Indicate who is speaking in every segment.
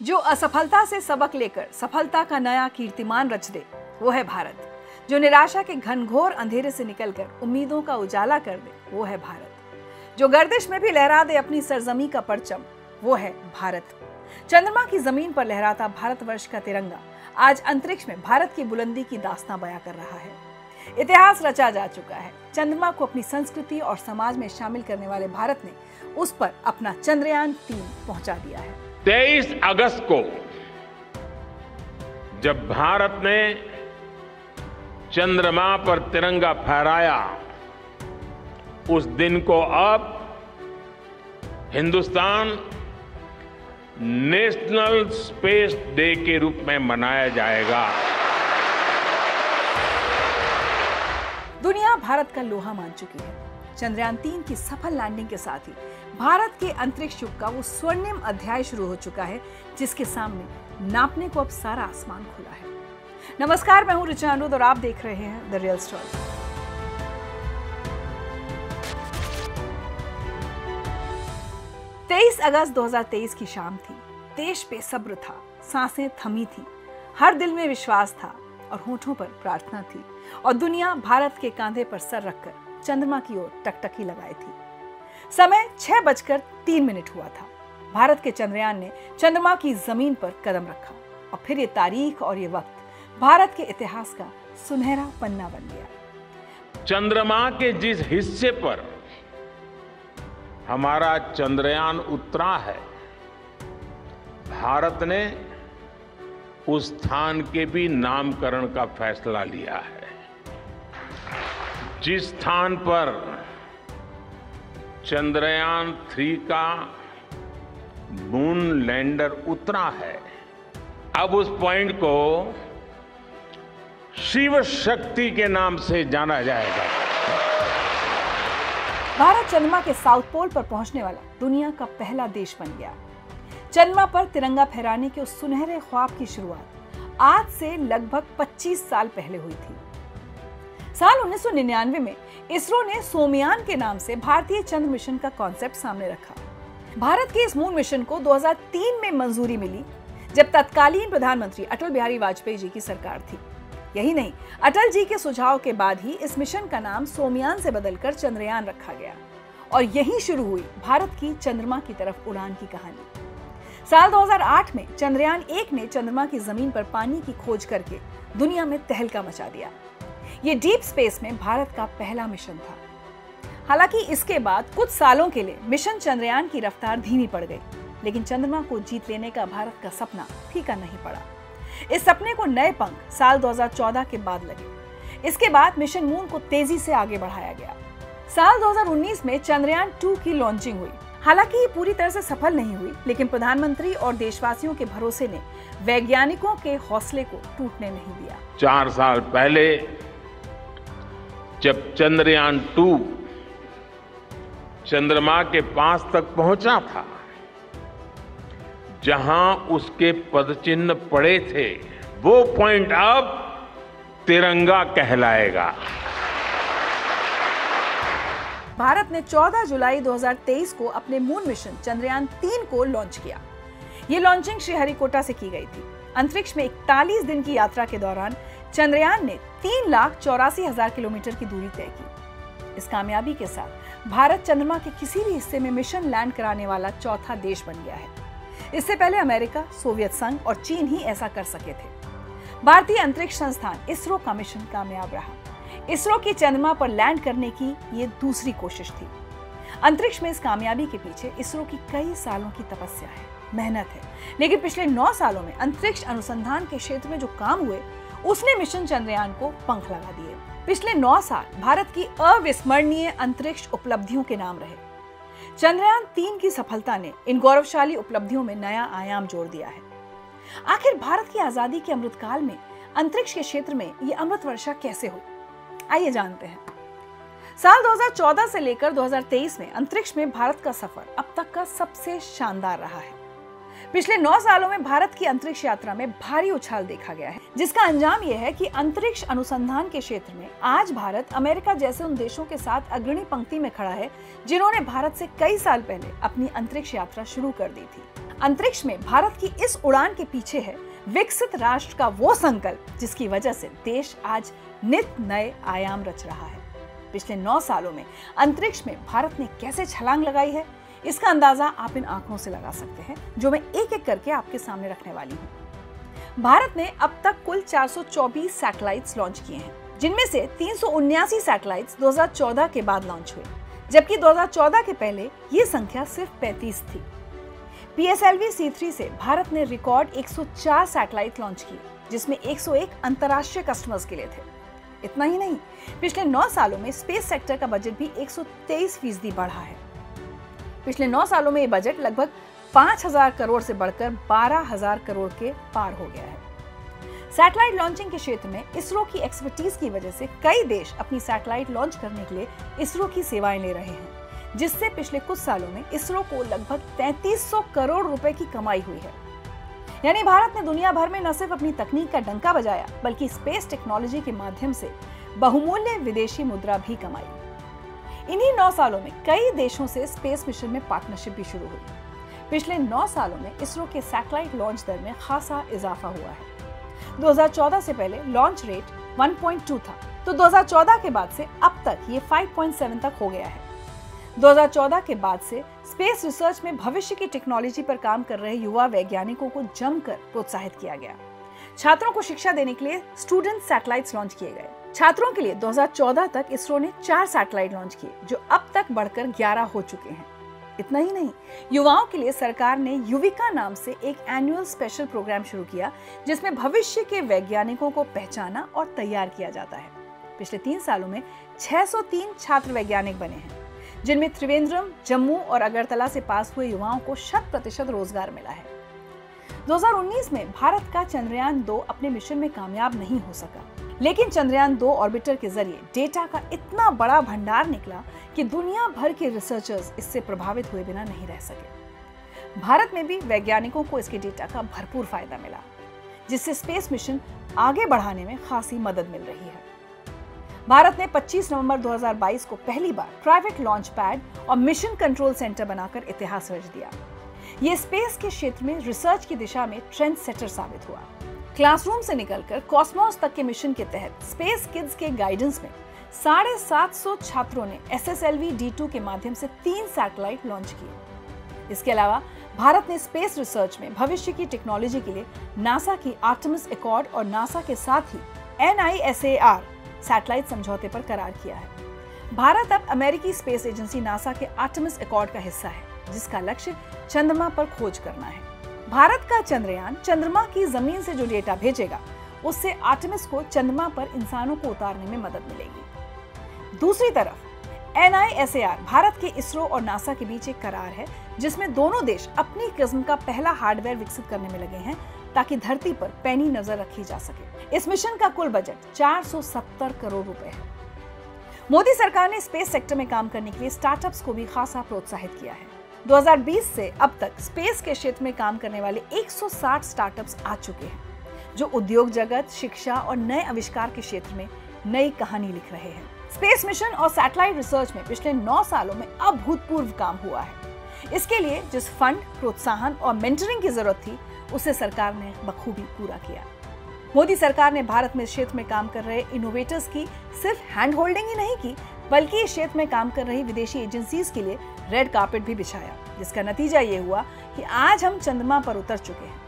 Speaker 1: जो असफलता से सबक लेकर सफलता का नया कीर्तिमान रच दे, वो है भारत। जो निराशा के घनघोर अंधेरे से निकलकर उम्मीदों का उजाला कर दे, वो है भारत। जो गर्दिश में भी लहरा दे अपनी सरजमी का परचम, वो है भारत। चंद्रमा की जमीन पर लहराता भारतवर्ष का तिरंगा आज अंतरिक्ष में भारत की बुलंदी की दास्तां बयां कर रहा है। इतिहास रचा जा चुका है। चंद्रमा को अपनी संस्कृति और समाज में शामिल करने वाले भारत ने उस पर अपना चंद्रयान-3 पहुंचा दिया है।
Speaker 2: 23 अगस्त को जब भारत ने चंद्रमा पर तिरंगा फहराया, उस दिन को अब हिंदुस्तान नेशनल स्पेस डे के रूप में मनाया जाएगा।
Speaker 1: दुनिया भारत का लोहा मान चुकी है। चंद्रयान-3 की सफल लैंडिंग के साथ ही भारत के अंतरिक्ष युग का वो स्वर्णिम अध्याय शुरू हो चुका है, जिसके सामने नापने को अब सारा आसमान खुला है। नमस्कार, मैं हूं ऋचा अनुरुद्ध और आप देख रहे हैं द रियल स्टोरी। तेईस अगस्त 2023 की शाम थी। देश बेसब्र था, सांसें थमी थी, हर दिल में विश्वास था और होठों पर प्रार्थना थी, और दुनिया भारत के कांधे पर सर रखकर चंद्रमा की ओर टकटकी लगाई थी। समय 6:03 हुआ था। भारत के चंद्रयान ने चंद्रमा की जमीन पर कदम रखा और फिर ये तारीख और ये वक्त भारत के इतिहास का सुनहरा पन्ना बन गया।
Speaker 2: चंद्रमा के जिस हिस्से पर हमारा चंद्रयान उतरा है, भारत ने उस स्थान के भी नामकरण का फैसला लिया है। जिस स्थान पर चंद्रयान-3 का मून लैंडर उतरा है, अब उस पॉइंट को शिव शक्ति के नाम से जाना जाएगा।
Speaker 1: भारत चंद्रमा के साउथ पोल पर पहुंचने वाला दुनिया का पहला देश बन गया। चंद्रमा पर तिरंगा फहराने के उस सुनहरे ख्वाब की शुरुआत आज से लगभग 25 साल पहले हुई थी। साल 1999 में इसरो ने सोमयान के नाम से भारतीय चंद्र मिशन का कॉन्सेप्ट सामने रखा। भारत के इस मून मिशन को 2003 में मंजूरी मिली, जब तत्कालीन प्रधानमंत्री अटल बिहारी वाजपेयी जी की सरकार थी। यही नहीं, अटल जी के सुझाव के बाद ही इस मिशन का नाम सोमयान से बदलकर चंद्रयान रखा गया और यहीं शुरू हुई भारत की चंद्रमा की तरफ उड़ान की कहानी। साल 2008 में चंद्रयान-1 ने चंद्रमा की जमीन पर पानी की खोज करके दुनिया में तहलका मचा दिया। ये डीप स्पेस में भारत का पहला मिशन था। हालांकि इसके बाद कुछ सालों के लिए मिशन चंद्रयान की रफ्तार धीमी पड़ गई, लेकिन चंद्रमा को जीत लेने का भारत का सपना फीका नहीं पड़ा। इस सपने को नए पंख साल 2014 के बाद लगे। इसके बाद मिशन मून को तेजी से आगे बढ़ाया गया। साल 2019 में चंद्रयान-2 की लॉन्चिंग हुई। हालांकि ये पूरी तरह से सफल नहीं हुई, लेकिन प्रधानमंत्री और देशवासियों के भरोसे ने वैज्ञानिकों के हौसले को टूटने नहीं दिया।
Speaker 2: 4 साल पहले जब चंद्रयान-2 चंद्रमा के पास तक पहुंचा था, जहां उसके पदचिन्ह पड़े थे, वो पॉइंट अब तिरंगा कहलाएगा।
Speaker 1: भारत ने 14 जुलाई 2023 को अपने मून मिशन चंद्रयान-3 को लॉन्च किया। ये लॉन्चिंग श्रीहरिकोटा से की गई थी। अंतरिक्ष में 41 दिन की यात्रा के दौरान चंद्रयान ने 3,84,000 किलोमीटर की दूरी तय की। इस कामयाबी के साथ भारत चंद्रमा के किसी भी हिस्से में मिशन लैंड कराने वाला चौथा देश बन गया है। इससे पहले अमेरिका, सोवियत संघ और चीन ही ऐसा कर सके थे। भारतीय अंतरिक्ष संस्थान इसरो का मिशन कामयाब रहा। इसरो की चंद्रमा पर लैंड करने की ये दूसरी कोशिश थी। अंतरिक्ष में इस कामयाबी के पीछे इसरो की कई सालों की तपस्या है, मेहनत है। लेकिन पिछले 9 सालों में अंतरिक्ष अनुसंधान के क्षेत्र में जो काम हुए, उसने मिशन चंद्रयान को पंख लगा दिए। पिछले 9 साल भारत की अविस्मरणीय अंतरिक्ष उपलब्धियों के नाम रहे। चंद्रयान-3 की सफलता ने इन गौरवशाली उपलब्धियों में नया आयाम जोड़ दिया है। आखिर भारत की आजादी के अमृतकाल में अंतरिक्ष के क्षेत्र में ये अमृत वर्षा कैसे हुई, आइए जानते हैं। साल 2014 से लेकर 2023 में अंतरिक्ष में भारत का सफर अब तक का सबसे शानदार रहा है। पिछले 9 सालों में भारत की अंतरिक्ष यात्रा में भारी उछाल देखा गया है, जिसका अंजाम यह है कि अंतरिक्ष अनुसंधान के क्षेत्र में आज भारत अमेरिका जैसे उन देशों के साथ अग्रणी पंक्ति में खड़ा है, जिन्होंने भारत से कई साल पहले अपनी अंतरिक्ष यात्रा शुरू कर दी थी। अंतरिक्ष में भारत की इस उड़ान के पीछे है विकसित राष्ट्र का वो संकल्प जिसकी वजह से देश आज नित नए आयाम रच रहा है। पिछले 9 सालों में अंतरिक्ष में भारत ने कैसे छलांग लगाई है, इसका अंदाजा आप इन आंकड़ों से लगा सकते हैं, जो मैं एक एक करके आपके सामने रखने वाली हूँ। भारत ने अब तक कुल 424 सैटेलाइट्स लॉन्च किए हैं, जिनमें से 379 सैटेलाइट्स 2014 के बाद लॉन्च हुए, जबकि 2014 के पहले ये संख्या सिर्फ 35 थी। PSLV-C3 से भारत ने रिकॉर्ड 104 सैटेलाइट लॉन्च किए, जिसमें 101 अंतर्राष्ट्रीय कस्टमर्स के लिए थे। इतना ही नहीं, पिछले 9 सालों में स्पेस सेक्टर का बजट भी 123% बढ़ा है। पिछले 9 सालों में ये बजट लगभग 5,000 करोड़ से बढ़कर 12,000 करोड़ के पार हो गया है। सैटेलाइट लॉन्चिंग के क्षेत्र में इसरो की एक्सपर्टीज की वजह से कई देश अपनी सैटेलाइट लॉन्च करने के लिए इसरो की सेवाएं ले रहे हैं, जिससे पिछले कुछ सालों में इसरो को लगभग 3300 करोड़ रुपए की कमाई हुई है। यानी भारत ने दुनिया भर में न सिर्फ अपनी तकनीक का डंका बजाया, बल्कि स्पेस टेक्नोलॉजी के माध्यम से बहुमूल्य विदेशी मुद्रा भी कमाई। इन्हीं 9 सालों में कई देशों से स्पेस मिशन में पार्टनरशिप भी शुरू हुई। पिछले 9 सालों में इसरो के सैटेलाइट लॉन्च दर में खासा इजाफा हुआ है। 2014 से पहले लॉन्च रेट 1.2 था, तो 2014 के बाद से अब तक ये 5.7 तक हो गया है। 2014 के बाद से स्पेस रिसर्च में भविष्य की टेक्नोलॉजी पर काम कर रहे युवा वैज्ञानिकों को जमकर प्रोत्साहित किया गया। छात्रों को शिक्षा देने के लिए स्टूडेंट सैटेलाइट्स लॉन्च किए गए। छात्रों के लिए 2014 तक इसरो ने 4 सैटेलाइट लॉन्च किए, जो अब तक बढ़कर 11 हो चुके हैं। इतना ही नहीं, युवाओं के लिए सरकार ने युविका नाम से एक एनुअल स्पेशल प्रोग्राम शुरू किया, जिसमें भविष्य के वैज्ञानिकों को पहचाना और तैयार किया जाता है। पिछले 3 सालों में 603 छात्र वैज्ञानिक बने हैं, जिनमें त्रिवेंद्रम, जम्मू और अगरतला से पास हुए युवाओं को 100% रोजगार मिला है। 2019 में भारत का चंद्रयान 2 अपने मिशन में कामयाब नहीं हो सका, लेकिन चंद्रयान 2 ऑर्बिटर के जरिए डेटा का इतना बड़ा भंडार निकला कि दुनिया भर के रिसर्चर्स इससे प्रभावित हुए बिना नहीं रह सके। भारत में भी वैज्ञानिकों को इसके डेटा का भरपूर फायदा मिला, जिससे स्पेस मिशन आगे बढ़ाने में खासी मदद मिल रही है। भारत ने 25 नवंबर 2022 को पहली बार प्राइवेट लॉन्च पैड और मिशन कंट्रोल सेंटर बनाकर इतिहास रच दिया। ये स्पेस के क्षेत्र में रिसर्च की दिशा में ट्रेंड सेटर साबित हुआ। क्लासरूम से निकलकर कॉस्मोस तक के मिशन के तहत स्पेस किड्स के गाइडेंस में 750 छात्रों ने SSLV-D2 के माध्यम से 3 सैटेलाइट लॉन्च किए। इसके अलावा भारत ने स्पेस रिसर्च में भविष्य की टेक्नोलॉजी के लिए नासा की आर्टेमिस एकॉर्ड और नासा के साथ ही NISAR सैटेलाइट समझौते पर करार किया है। भारत अब अमेरिकी स्पेस एजेंसी नासा के आर्टेमिस एकॉर्ड का हिस्सा है, जिसका लक्ष्य चंद्रमा पर खोज करना है। भारत का चंद्रयान चंद्रमा की जमीन से जो डेटा भेजेगा, उससे आर्टेमिस को चंद्रमा पर इंसानों को उतारने में मदद मिलेगी। दूसरी तरफ NISAR भारत के इसरो और नासा के बीच एक करार है, जिसमें दोनों देश अपनी किस्म का पहला हार्डवेयर विकसित करने में लगे हैं, ताकि धरती पर पैनी नजर रखी जा सके। इस मिशन का कुल बजट 470 करोड़ रुपए है। मोदी सरकार ने स्पेस सेक्टर में काम करने के लिए स्टार्टअप्स को भी खासा प्रोत्साहित किया है। 2020 से अब तक स्पेस के क्षेत्र में काम करने वाले 160 स्टार्टअप्स आ चुके हैं, जो उद्योग जगत, शिक्षा और नए आविष्कार के क्षेत्र में नई कहानी लिख रहे हैं। स्पेस मिशन और सैटेलाइट रिसर्च में पिछले 9 सालों में अभूतपूर्व काम हुआ है। इसके लिए जिस फंड, प्रोत्साहन और मेंटरिंग की जरूरत थी, उसे सरकार ने बखूबी पूरा किया। मोदी सरकार ने भारत में इस क्षेत्र में काम कर रहे इनोवेटर्स की सिर्फ हैंड होल्डिंग ही नहीं की, बल्कि इस क्षेत्र में काम कर रही विदेशी एजेंसीज के लिए रेड कार्पेट भी बिछाया, जिसका नतीजा ये हुआ कि आज हम चंद्रमा पर उतर चुके हैं।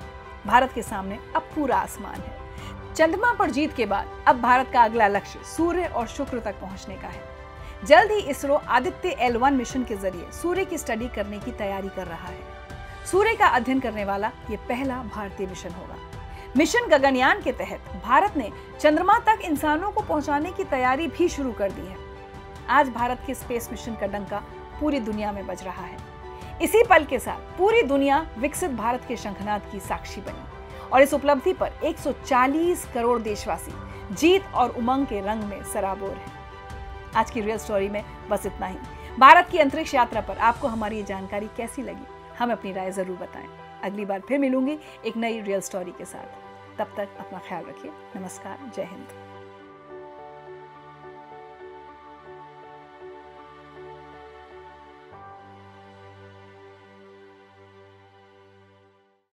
Speaker 1: भारत के सामने अब पूरा आसमान है। चंद्रमा पर जीत के बाद अब भारत का अगला लक्ष्य सूर्य और शुक्र तक पहुंचने का है। जल्द ही इसरो आदित्य L1 मिशन के जरिए सूर्य की स्टडी करने की तैयारी कर रहा है। सूर्य का अध्ययन करने वाला ये पहला भारतीय मिशन होगा। मिशन गगनयान के तहत भारत ने चंद्रमा तक इंसानों को पहुंचाने की तैयारी भी शुरू कर दी है। आज भारत के स्पेस मिशन का डंका पूरी दुनिया में बज रहा है। इसी पल के साथ पूरी दुनिया विकसित भारत के शंखनाद की साक्षी बनी और इस उपलब्धि पर 140 करोड़ देशवासी जीत और उमंग के रंग में सराबोर हैं। आज की रियल स्टोरी में बस इतना ही। भारत की अंतरिक्ष यात्रा पर आपको हमारी ये जानकारी कैसी लगी, हमें अपनी राय जरूर बताएं। अगली बार फिर मिलूंगी एक नई रियल स्टोरी के साथ। तब तक अपना ख्याल रखिए। नमस्कार, जय हिंद।